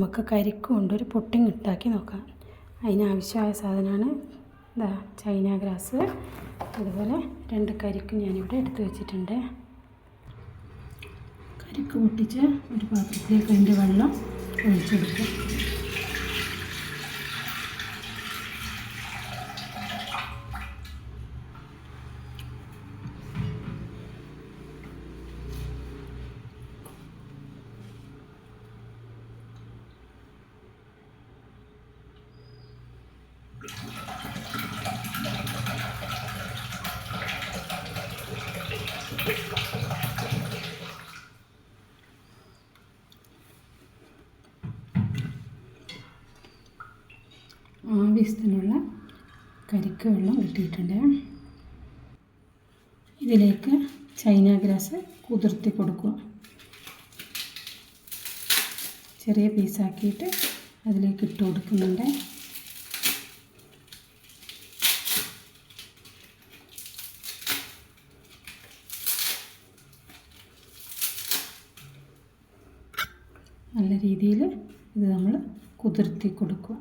നമുക്ക് കരിക്ക് കൊണ്ടൊരു പുഡിംഗ് ഉണ്ടാക്കി നോക്കാം. അതിനാവശ്യമായ സാധനമാണ് ചൈന ഗ്രാസ്, അതുപോലെ 2 കരിക്ക് ഞാനിവിടെ എടുത്ത് വെച്ചിട്ടുണ്ട്. കരിക്ക് പൊട്ടിച്ച് ഒരു പാത്രത്തിലേക്ക് അതിൻ്റെ വെള്ളം ഒഴിച്ചെടുക്കും. ആവശ്യത്തിനുള്ള കരിക്ക് വെള്ളം കിട്ടിയിട്ടുണ്ട്. ഇതിലേക്ക് ചൈന ഗ്രാസ് കുതിർത്തി കൊടുക്കുക. ചെറിയ പീസാക്കിയിട്ട് അതിലേക്ക് ഇട്ട് കൊടുക്കുന്നുണ്ട്. നല്ല രീതിയിൽ ഇത് നമ്മൾ കുതിർത്തി കൊടുക്കുക.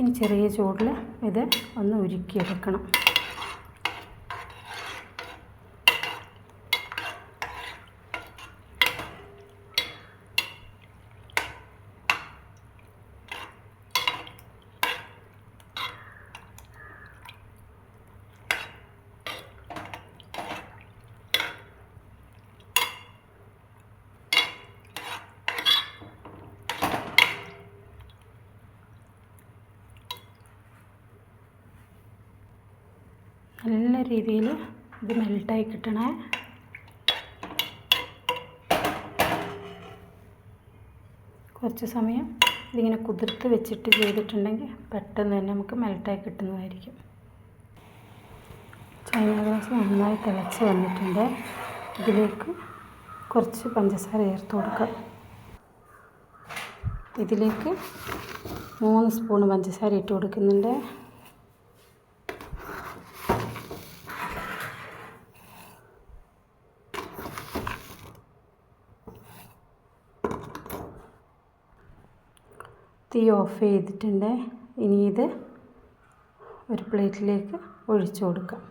ഇനി ചെറിയ ചൂടിൽ ഇത് ഒന്ന് ഉരുക്കിയെടുക്കണം. നല്ല രീതിയിൽ ഇത് മെൽട്ടായി കിട്ടണേ. കുറച്ച് സമയം ഇതിങ്ങനെ കുതിർത്ത് വെച്ചിട്ട് ചെയ്തിട്ടുണ്ടെങ്കിൽ പെട്ടെന്ന് തന്നെ നമുക്ക് മെൽട്ടായി കിട്ടുന്നതായിരിക്കും. ചൈന ഗ്രാസ് നന്നായി തിളച്ച് വന്നിട്ടുണ്ട്. ഇതിലേക്ക് കുറച്ച് പഞ്ചസാര ചേർത്ത് കൊടുക്കാം. ഇതിലേക്ക് 3 സ്പൂൺ പഞ്ചസാര ഇട്ട് കൊടുക്കുന്നുണ്ട്. തീ ഓഫ് ചെയ്തിട്ടുണ്ട്. ഇനി ഇത് ഒരു പ്ലേറ്റിലേക്ക് ഒഴിച്ചു കൊടുക്കാം.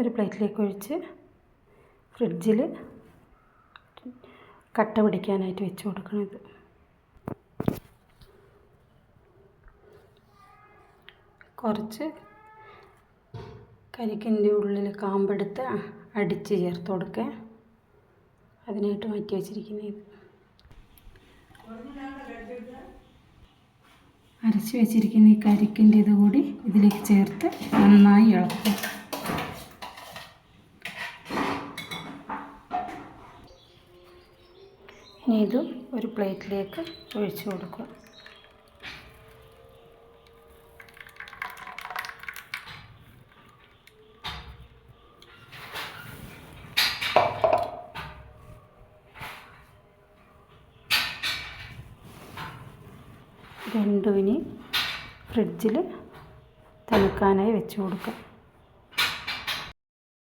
ഒരു പ്ലേറ്റിലേക്ക് ഒഴിച്ച് ഫ്രിഡ്ജിൽ കട്ട പിടിക്കാനായിട്ട് വെച്ച് കൊടുക്കണം. ഇത് കുറച്ച് കരിക്കിൻ്റെ ഉള്ളിൽ കാമ്പെടുത്ത് അടിച്ച് ചേർത്ത് കൊടുക്കുക. അതിനായിട്ട് മാറ്റി വെച്ചിരിക്കുന്നത് ഇത് അരച്ച് വെച്ചിരിക്കുന്ന ഈ കരിക്കിൻ്റെ ഇത് കൂടി ഇതിലേക്ക് ചേർത്ത് നന്നായി ഇളക്കുക. ഇനി ഇത് ഒരു പ്ലേറ്റിലേക്ക് ഒഴിച്ചു കൊടുക്കുക. രണ്ടും ഇനി ഫ്രിഡ്ജിൽ തണുക്കാനായി വെച്ച് കൊടുക്കുക.